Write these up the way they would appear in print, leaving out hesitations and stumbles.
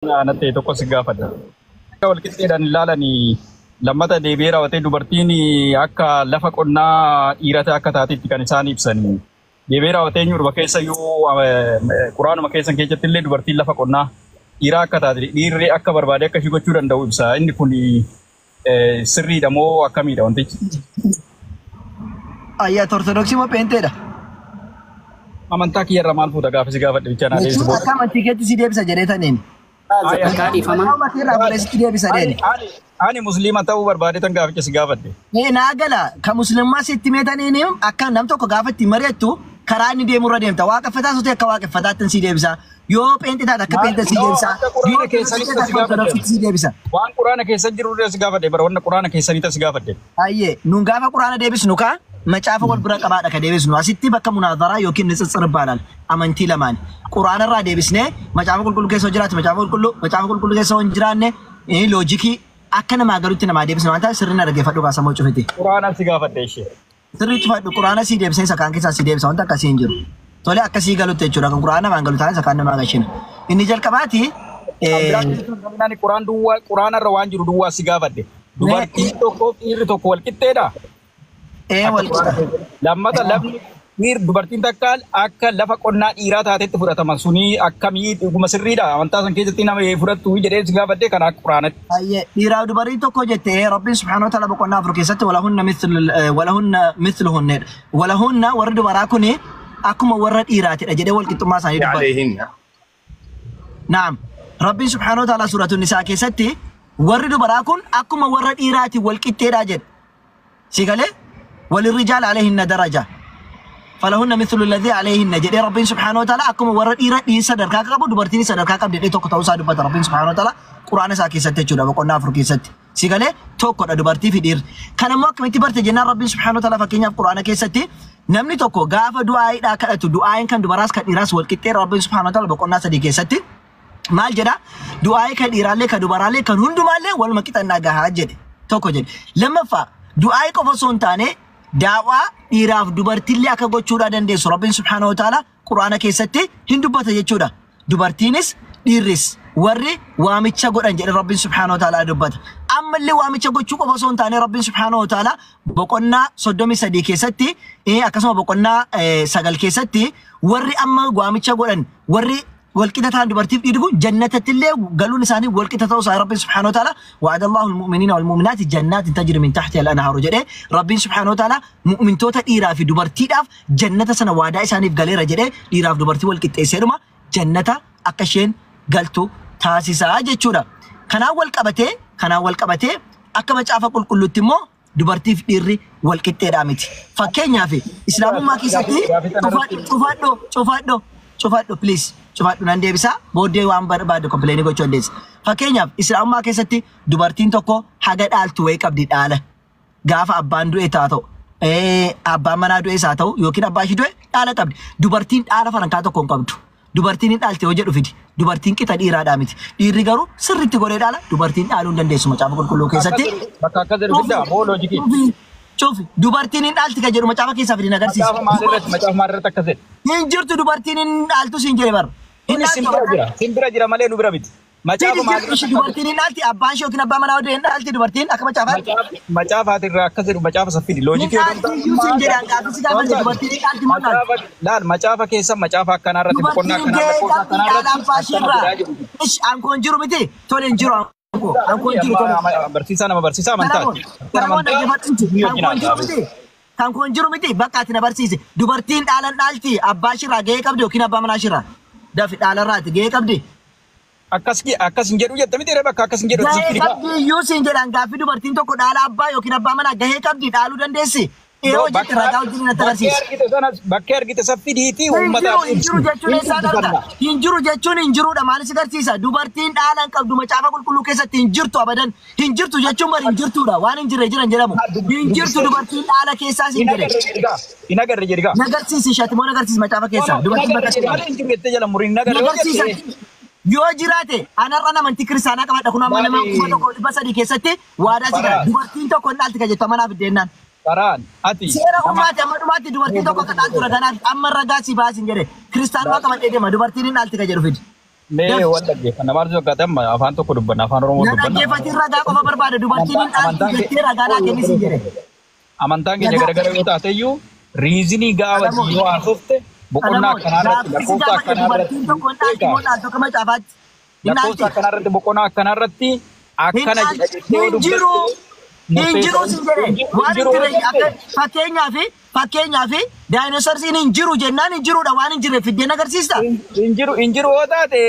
Ana ta'e tokko si gaafadha. Wal qixxeedhaan ilaalanii lammata deebi'ee raawwatee dubartiin akka lafa qonnaa dhiirata akka taatetti kan isaan ibsanii. Deebi'ee raawwatee nyuurba keessa yoo quraanuma keessatti illee dubartiin lafa qonnaa dhiiraa akka taate dhiirri akka barbaade akka ishee gochuu danda'u ibsa. Inni kun sirriidha moo akkamiidha wantichi? Ayyaata Ortodoksii moo Peenteedha? Amantaa kiyyarra maal fuudha gaafa si gaafadhe bichaa naa deebisu. Akka amantii keetti si deebisa jedheetaniin. Ani musliima ta'uu barbaade tan gaaficha si gaafadhe. Naa gala ka muslimmaa sitti meetaniin akka nam tokko gaafa itti mari'attu karaa inni deemurra deemta. Waaqeffataa sotee akka waaqeffataatti si deebisa. Yoo Peente taate akka Peente si deebisa. Quraana keessanii si deebisa. Waan quraana keessa jiru si gaafadhe bara wanna quraana keessanii si gaafadhe. Ayyee nun gaafa quraana deebisnu kaa macaafa wal bira qabaadha ka deebisnu asitti bakka munaadaraa yookiin nitsitsir baanaan amantii lamaan quraana irraa deebisnee macaafa qulqulluu keessa jiraatu macaafa qulqulluu keessa hin jiraanne loojikii akka namaa galuutti namaa deebisnu waan ta'eef sirriin dhaggeeffadhu kaasa moo cufite. Quraana si gaafadhe ishee. Sirrii cufadhu quraana si deebisee isa kaan keessaa si deebisa wanta akkasii hin jiru. Tole akkasii galuutti jechuudha kan quraana namaan galu taa'an isa kaan namaa gashina. Inni jalqabaati. Quraana irra waan jiru duwwaa si gaafadhe. Dubartiin tokko dhiirri tokko wal qixxeedha. Lammata lafni dubartiin takka akka lafa qonnaa dhiiraa taatetti fudhataman suni akkamii dhuguma sirriidha amantaa san keessatti nama fudhattu jedhee si gaafadhe kan akka quraanatti. Dhiiraa dubartii tokko jettee Rabbiin subhaanahu wa ta'ala boqonnaa afur keessatti walahunna mithluhunna walahunna warri dubaraa kuni akkuma warra dhiiraatidha jedhee wal qixxummaa isaanii dubbata. Naam Rabbiin subhaanahu wa ta'ala suuratu nisaa keessatti warri dubaraa kun akkuma warra dhiiraati wal qixxeedha jedha. Si galee وللرجال عليهن درجة فلهن مثل الذي عليهن جدي ربنا سبحانه وتعالى أكم ورد إيراد صدر كاكا بدو صدر كاكا بدي توك توسع دبت ربنا سبحانه وتعالى قرآن ساكي ستة جودا بقولنا أفريقيا ستة سيقاله توك ودا دبرتي في دير كان ما كم تبرت جنا ربنا سبحانه وتعالى فكينيا في قرآن كيستة نمني توكو غافا دعاء دا كأتو دعاء كان دبراس كإراس والكتير ربنا سبحانه وتعالى بقولنا سدي كيستة مال جدا دعاء كان إيرالي كدبرالي كان هندو مالي والما كتا ناقها جدي توكو جدي لما فا دعاء كفصون تاني دعوة إيراف دوبارتيلي أكا غوچودا دندس ربنا سبحانه وتعالى قرآن كيستي هندوبتا يچودا دوبارتينس إيرس ورّي واميچا غودان جدي ربنا سبحانه وتعالى دوبات أما اللي واميچا غوچو قفصون تاني ربنا سبحانه وتعالى بقولنا صدومي سدي كيستي أكاسما بقولنا سغل كيستي ورّي أما واميچا غودان ورّي والكتة تان دبرتيب إيدكو جنة اللي قالوا نساني والكتة توصى ربي سبحانه وتعالى وعد الله المؤمنين والمؤمنات جنات تجري من تحتها الأنهار جدي ربي سبحانه وتعالى مؤمن توتا إيراف دبرتيداف جنة سنة وعدا إساني في قاليرا جدي إيراف دبرتي والكتة سيرما جنة أكشين قالتو تاسيسا جيتشورا كان أول كبتي أكما جافا كل تمو دبرتي في إيري والكتة رامتي فكين في إسلام ما كيساتي تفادو بليز Cuma nanti bisa bode waan barbaadu kompileeni gochuu dandeessa. Fakkeenyaaf Islaamummaa keessatti dubartiin tokko haga dhaaltu wayii qabdi dhaala. Gaafa abbaan du'e haa ta'u, abbaan manaa du'e haa ta'u yookiin abbaa ishee du'e dhaala qabdi. Dubartiin dhaala farankaa tokko hin qabdu. Dubartiin hin dhaalte hojii dhufiti. Dubartiin qixa dhiiraadhaa miti. Dhiirri garuu sirriitti godhee dhaala. Dubartiin dhaaluu hin dandeessu macaafa qulqulluu keessatti. Bakka akka darbiidhaa moo loojikii? Cufi dubartiin hin dhaalti kan jedhu macaafa keessaa fidin agarsiisa. Macaafa maalirratti akkasii? Hin jirtu dubartiin hin dhaaltu siin jedhe bara. Ini simbira jira malee nu bira miti. Macaafa maalirratti dubartiin hin dhaalti abbaan ishee yookiin abbaa manaa odoo hin dhaalti dubartiin akka macaafaatti. Macaafaati irraa akka jedhu macaafa saffidi loojikii laal macaafa keessa macaafa akkanaa irratti boqonnaa akkanaa irratti aankoon jiru miti tole hin jiru aankoon jiru barsiisaa nama barsiisaa amantaati. Kan kun jiru miti bakka ati na barsiise dubartiin dhaalan dhaalti abbaa shirraa gahee qabdi yookiin abbaa manaa shirraa dafi dhaalarraati gahee qabdi. Akkas hin jedhu jetta miti bakka akkas hin jedhu. Gahee qabdi iyyuu siin jedhan gaaffii dubartiin tokko dhaala abbaa yookiin abbaa manaa gahee qabdi dhaaluu dandeessi. Yeroo jetti ragaa wajjin natti agarsiisa. Bakkee argite saffidiitii uummata. Hinjiru jechuun eessaa dhalata. Hinjiru jechuun hinjiruudha maalis agarsiisa. Dubartiin dhaalan qabdu macaafa qulqulluu keessatti hinjirtu abadan. Hinjirtu jechuun bari hinjirtuudha waan hin jirre jiran jedhamu. Hinjirtu dubartiin dhaala keessaa siin jedhe. Hin agarre jedhigaa. Nagarsiisi shatti moo nagarsiisi macaafa keessaa. Dubartiin bakka nagarsiisa. Yoo jiraate anarra namantii kiristaanaa qabadha kun amma nama 1,300 keessatti waadaa sigara. Dubartiin tokko hin dhaalti kan jettu amanaaf iddeennan. Karaan ati seera ummati amma dhumatti dubartiin tokko kan dhaaltu raganaan amma ragaa si baasin jedhe kiristaanummaa qabadhee deema dubartiin hin dhaalti kan jedhu fidi. mee wanda geeffa namaa zoggatam afaan tokko dubbanna afaan oromoo dubbanna. Dhaggeeffati ragaa qofa barbaada dubartiin dhaanti jettee ragaadhaa kennis hin jedhe. Amantaan keenya garagara yoo taateyyuu riizinii gaafa yoo haasofte boqonnaa akkanarratti lakkoofsa akkanarratti lakkoofsa akkanarratti boqonnaa akkanarratti akkana jedha jettee yoo dubbatu. Injiru sinjere waan itti fakkeenyaaf daayinosarsiin injiru jennaan injiruudha waan injire fiddeen agarsiista. Injiru yoo taate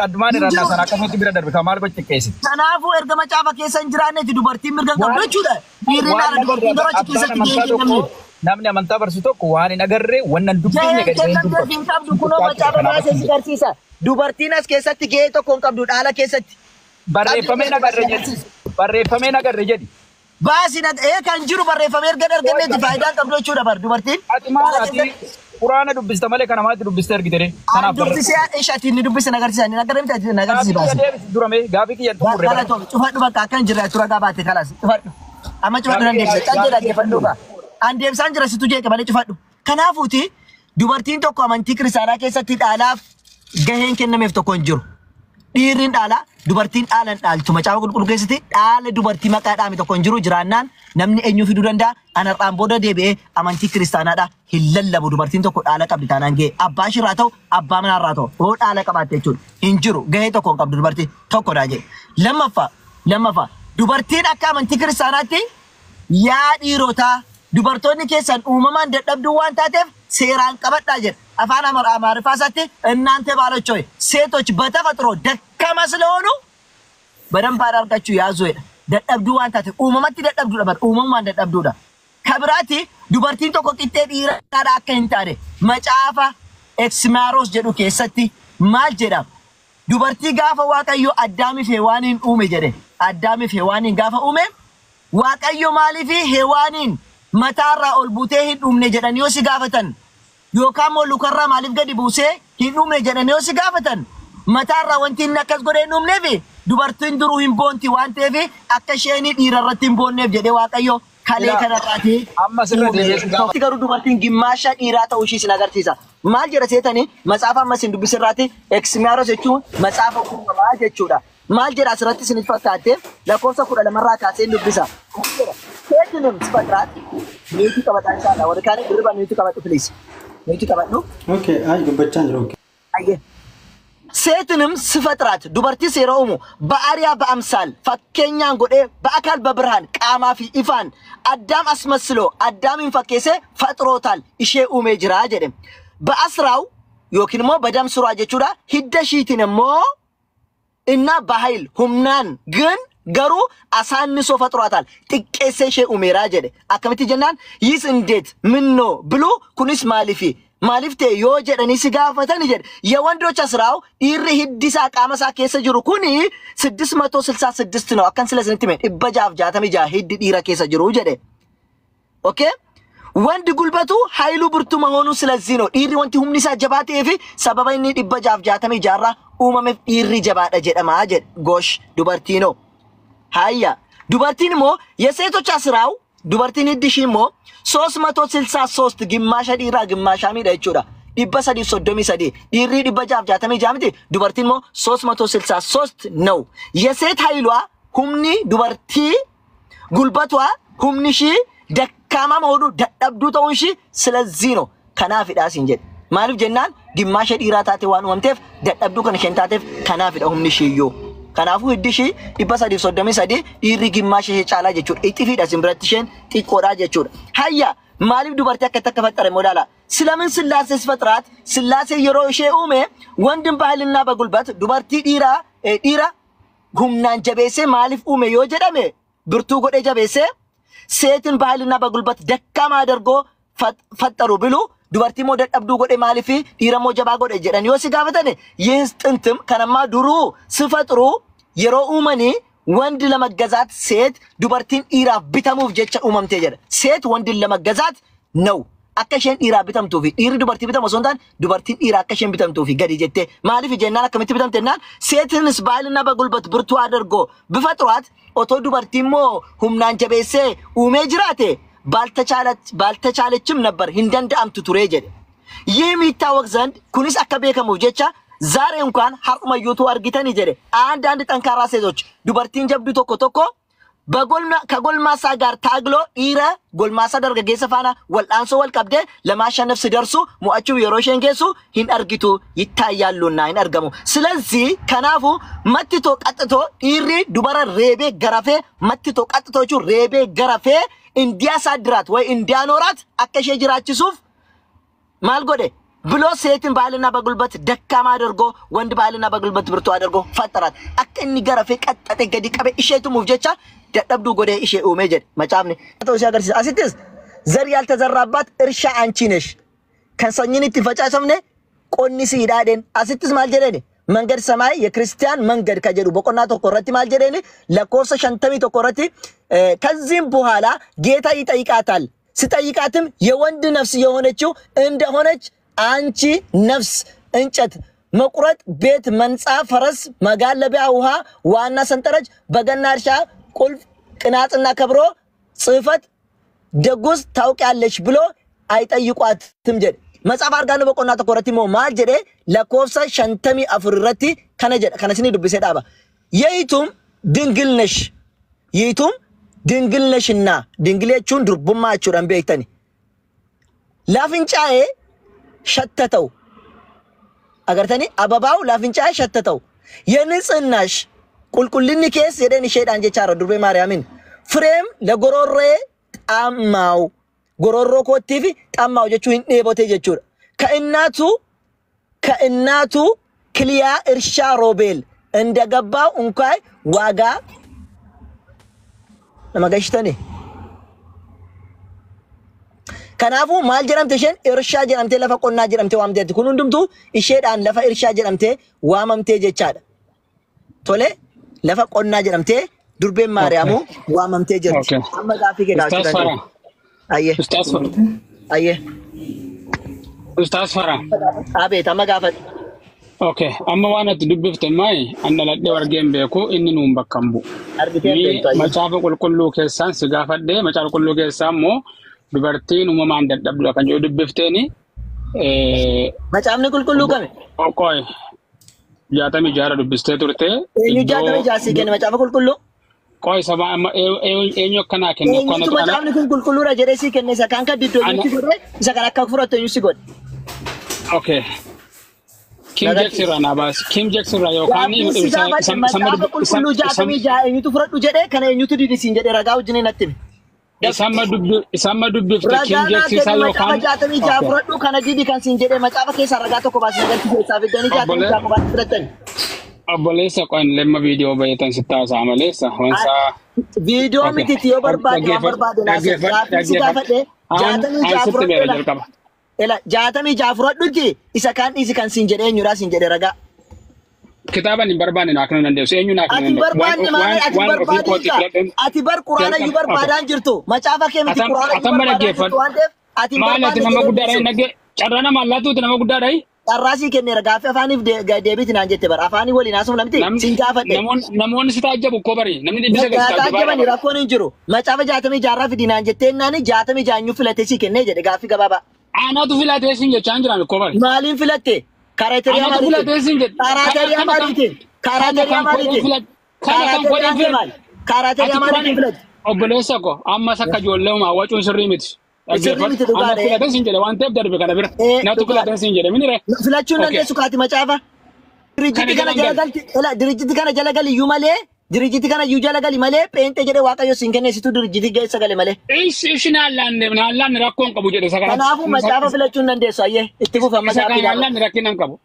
addumaan irraa sana akkasumatti bira darbe kan maal gochi keessi. Kanaafuu erga macaafa keessa hin jiraanneeti dubartiin mirga hin qabdu jechuudha. Dhiirri haala dubartiin darachi keessatti geejjibamne. Namni amantaa barsiisu tokko waan hin agarree wannan dubbinne gadi hin dubbatu. Hin qabdu kunoo macaafa baasee si agarsiisa. Dubartiin as keessatti gahee tokko hin qabdu dhaala keessatti. Barreeffamee nagarre jedhi. Baasi kan jiru barreeffamee erga arganneeti faayidaan qabdu jechuudha bar dubartiin. Ati maal ati quraana dubbista malee kana maatti dubbiste ergite. Kanaaf dubbisee ishaatiin ni dubbise nagarsiisan nagarreemte nagarsiisi baasi. Durame gaafii kiyyan xumurre. Galatoom cufadhu bakka akkan jirra tura gabaate kalas cufadhu. Amma cufadhu nan deebise kan jedha deeffadhu ka. An deebisaan jira situ jeeqa malee cufadhu. Kanaafuuti dubartiin tokko amantii kiristaanaa keessatti dhaalaaf gaheen kennameef tokko hin jiru. Dhiirriin dhaala dubartiin dhaalan dhaaltu macaafa qulqulluu keessatti dhaala dubartii maqaa dhaame tokko hin jiru jiraannaan namni eenyu fiduu danda'a anarraan booda deebi'ee amantii kiristaanaadha hin lallabu dubartiin tokko dhaala qabdi taanaan ga'e abbaa shirraa ta'u abbaa manaarraa ta'u hoo dhaala qabaatte jechuudha hin jiru gahee tokko hin qabdu dubartii tokkodha jedhe lammaffaa dubartiin akka amantii kiristaanaatti yaa dhiirotaa dubartoonni keessan uumamaan dadhabduu waan taateef seeraan qabadhaa jedhe afaan amaariffaasaatti እናንተ ባሎች ሆይ ሴቶች በተፈጥሮ ደካማ ስለሆኑ በደንብ አድርጋችሁ ያዙ ደደብዱ ዋንታተ ኡመማቲ ደደብዱ ነበር ኡመማን ደደብዱዳ ከብራቲ ዱበርቲን ቶኮ ቂጤ ዲራዳ አከንታደ መጫፋ ኤክስማሮስ ጀዱ ኬሰቲ ማል ጀዳ ዱበርቲ ጋፈ ዋቀዮ አዳሚ ፌዋኒን ኡሜ ጀደ አዳሚ ፌዋኒን ጋፈ ኡሜ ዋቀዮ ማሊፊ ሄዋኒን መታራ ኦልቡቴ ሂድ ኡምኔ ጀደን ዮሲ ጋፈተን Yookaan moo lukarraa maaliif gadi buusee hin dhumne jedhanii yoo si gaafatan mataarraa wanti inni akkas godhee hin dhumneef dubartiin duruu hin boonti waan ta'eef akka isheen dhiira irratti hin boonneef jedhee Waaqayyo kalee kanarraati. Amma sirriitti deebisu garuu dubartiin gimmaasha dhiiraa ta'uu ishii sin agarsiisa. Maal jedha seetanii macaafa ammas hin dubbisirraati eksimiyaaros jechuun macaafa uumamaa jechuudha. Maal jedha asirratti isinitti fakkaate lakkoofsa 12 kaasee hin dubbisa. Seetinim sifatiraati niitii qabataa isaadha warri kaan dirba niitii qabatu please. Okay, ay dubbachaan jiru. Ayye. Seetinim sifatiraat dubartii seera uumu ba'aariyaa ba'amsaal fakkeenyaan godhee ba'akaal babirhaan qaamaa fi ifaan addaam asmasiloo addaamin fakkeessee faxirootaal ishee uumee jira jedhe. Ba'asraaw yookiin immoo badamsuraa jechuudha hidda shiitiin immoo innaa bahayil humnaan ግን garuu አሳንሶ ፈጥሯታል ጥቄሰ ሸ ኡሜራ ጀደ አከመቲ ጀናን ይስ እንዴት ምን ነው ብሎ ኩንስ ማሊፍቴ ዮ ጀደኒ ሲጋፈተን ጀደ የወንዶች ስራው ዲሪ ሂዲሳ ቃመሳ ከሰ ጅሩ ኩኒ 666 ነው አከን ስለ ሰንቲሜት ይበጃፍ ጃተሚ ጃ ሂድ ዲራ ከሰ ጅሩ ጀደ ኦኬ ወንድ ጉልበቱ ኃይሉ ብርቱ መሆኑ ስለዚህ ነው ዲሪ ወንቲ ሁምኒሳ ጀባቴ ፊ ሰበበይኒ ይበጃፍ ጃተሚ ጃራ ኡመመ ዲሪ ጀባዳ ጀደማ ጀደ ጎሽ ዱበርቲ ነው Hayya dubartiin immoo የሴቶች ስራው dubartiin hiddishi immoo 363 gimmaasha dhiiraa gimmaasha miidha jechuudha 333 dhiirri 666 miti dubartiin immoo 363 ነው የሴት ኃይሏ humni dubartii ጉልበቷ humni shi ደካማ መሆኑ ደደብዱ ta'uun shi ስለዚህ ነው kanaafidha siin jedhe maaliif jennaan gimmaasha dhiiraa taate waan uumamteef dadhabduu kana isheen taateef kanaafidha humni shiyyoo Kanaafuu hiddishi 333 dhiirri gimmaasha ishee caalaa jechuudha. Itti fiidha simbiratti isheen xiqqoodha jechuudha. Hayya maaliif dubartii akka faxxare modaala? Silamin sillaasee sifatiraat sillaasee yeroo ishee uume wandin bahalinaa bagulbat dubartii dhiira humnaan jabeessee maaliif uume yoo jedhame birtuu godhee jabeessee seetin bahalinaa bagulbat dakkaamaa dargoo faxxaru bilu dubartii moo dadhabduu godhe maaliif dhiira moo jabaa godhe jedhan yoo si gaafatane yis ጥንትም kanammaa duruu sifatru yeroo uumanii wandi ለመገዛት ሴት dubartiin dhiiraaf bitamuuf jecha uumamtee jedha ሴት wandin ለመገዛት ነው akka isheen dhiiraaf bitamtuu fi dhiirri dubartii bitamu osoo hin taane dubartiin dhiira akka isheen bitamtuu fi gadi jettee maaliif jennaan akkamitti bitamtennaan seetinis baay'ina bagulbat birtuu adargoo bifatruat otoo dubartii immoo humnaan jabeessee uumee jiraate ባልተቻለችም ነበር እንደንዳምቱ ቱሬ ጀደ የሚታወቅ ዘንድ ኩንስ አከበከሙ ጀቻ ዛሬ እንኳን ሐርማ ዩቱ አርጊተን ይጀደ አንድ ጠንካራ ሴቶች ዱበርቲን ጀብዱ ቶኮ ከጎልማሳ ጋር ታግሎ ኢረ ጎልማሳ ደርገጌሰ ፋና ወልአንሶ ወልቀብደ ለማሸነፍ ሲደርሱ ሙአቹ የሮሽን ጌሱ ሂን አርጊቱ ይታያሉና ሂን አርገሙ ስለዚህ ከናፉ መትቶ ቀጥቶ ኢሪ ዱበረ ሬቤ ገራፌ መትቶ ቀጥቶቹ ሬቤ ገራፌ እንዲያሳድራት ወይ እንዲያኖራት አከሸ ጅራችሱፍ ማልጎደ ብሎ ሴትን ባልና በጉልበት ደካማ አድርጎ ወንድ ባልና በጉልበት ብርቱ አድርጎ ፈጠራት አከኒ ገራፌ ቀጠተ ገዲ ቀበ እሸቱ ሙፍጀቻ ደደብዱ ጎደ እሺ ኡሜጀድ መጫብኒ ተውሲ ሀገር አሲትስ ዘር ያልተዘራባት እርሻ አንቺ ነሽ ከሰኝኒት ፈጫሰምነ ቆኒሲ ይዳደን አሲትስ ማልጀደኒ መንገድ ሰማይ የክርስቲያን መንገድ ከጀዱ በቆና ተቆረቲ ማልጀደኒ ለኮርሰ ሸንተሚ ተቆረቲ ከዚህም በኋላ ጌታ ይጠይቃታል ሲጠይቃትም የወንድ ነፍስ የሆነችው እንደሆነች አንቺ ነፍስ እንጨት መቁረጥ ቤት መንጻ ፈረስ መጋለቢያ ውሃ ዋና ሰንጠረጅ በገና እርሻ ቁልፍ ቅናጽና ከብሮ ጽፈት ደጉስ ታውቂያለሽ ብሎ አይጠይቋትም ጀድ መጻፍ አርጋኑ በቆና ተቆረቲሞ ማልጀደ ለኮፍሰ ሸንተሚ አፍርረቲ ከነጀ ከነስኒ ዱብሴ ዳባ የይቱም ድንግል ነሽና ድንግሌቹን ድርቡማቹ ደንቤይተኒ ላፍንጫዬ ሸተተው አገርተኒ አበባው ላፍንጫዬ ሸተተው የንጽህናሽ ቁልቁልኒ ኬስ የደን ሸይጣን ጀቻሮ ዱርቤ ማርያምን ፍሬም ለጎሮሬ ጣማው ጎሮሮ ኮቲፊ ጣማው ጀቹ እንዴቦቴ ጀቹ ከእናቱ ክሊያ እርሻ ሮቤል እንደገባው እንኳይ ዋጋ ለማገሽተኒ ከናፉ ማል ጀራምተሽን እርሻ ጀራምቴ ለፈቆና ጀራምቴ ዋምቴ ኩኑንዱምቱ እሸዳን ለፈ እርሻ ጀራምቴ ዋማምቴ ጀቻለ ቶሌ ለፈቆና ጀራምቴ ዱርቤ ማርያሙ ዋማምቴ ጀርት አመጋፊ ገዳችሁ አየ ኡስታዝ ፈራ አቤት አመጋፈት ኦኬ አመዋነት ዱብፍተ ማይ አንላደ ወርጌም ቤኩ እንኑም በከምቡ መጫፈ ቁልቁሉ ከሳን ስጋፈደ መጫፈ ቁልቁሉ ከሳሞ ዱበርቲን ኡማን ደደብሎ ከንጆ ዱብፍተኒ መጫምነ ቁልቁሉ ከመ ኦቆይ ያተሚ ጃራ ዱብስተ ቱርቴ እኙ ጃተሚ ጃሲ ገነ መጫፈ ቁልቁሉ ቆይ ሰባ ኤኞ ከና ከነ ኮነ መጫምነ ቁልቁሉ ረጀደሲ ከነ ሰካንከ ዲዶ ይቲ ጎደ ሰካና ከፍሮተ ዩሲ ጎደ ኦኬ ኪም ጀክስራና ባስ ኪም ጀክስራ yokaan samma jaatami eenyutu fudhadhu jedhe kana eenyutu didisiin jedhe ragaa wajjin nattim samma dubbifte ኪም ጀክስራ yokaan jaatami fudhadhu kana didi kan siin jedhe macaafa keessa ragaa tokko baasii galti keessaa fiddanii jaatami baasii fudhatani obboleessa qoon lemma viidiyoo bayetan sittaasa amaleessa wansa viidiyoo miti tiyo barbaade waan barbaade naasa gaafadhe jaatami fudhadhu ela jaatami fudhadhuti isa kan isi kan siin jedhe eenyudha siin jedhe ragaa kitaaba ni barbaanne naakna nandeesu eenyu naakna ati bar quraana yu barbaadan jirtu macaafa kee miti quraana ati maalati nama guddaadha nage carrana maallatuuti nama guddaadha carraasii kenneera gaaffii afaaniif deebiiti naan jette bara afaanii waliin haasofna miti siin gaafadhe namoonni si taajjabu koo bari namni dhibbisa taajjabani rakkoon hin jiru macaafa jaatamii jaarraa fidi naan jettee naani jaatamii jaanyuu filatee sii kennee jedhe gaaffii gabaabaa aanatu filatee siin jechaan jiran koo bari maaliin filatte karateriyaa maaliitiin karateriyaa maaliitiin filatte obboleessa ko amma sakka ijoollee umaa wacuun sirrii miti filatee siin jedhe waan ta'eef darbe kana bira natu filatee siin jedhe minire filachuun dandeessu kaati macaafa dirijiti kana jala gali iyyuu malee dirijiti kana iyyuu jala gali malee peenxee jedhe waaqayyo siin kenneessitu dirijiti geessa gale malee ishi naallaan rakkoon qabu jedhe sakana kanaafuu macaafa filachuun dandeessu ayyee itti fufa macaafa naallaan rakkinan qabu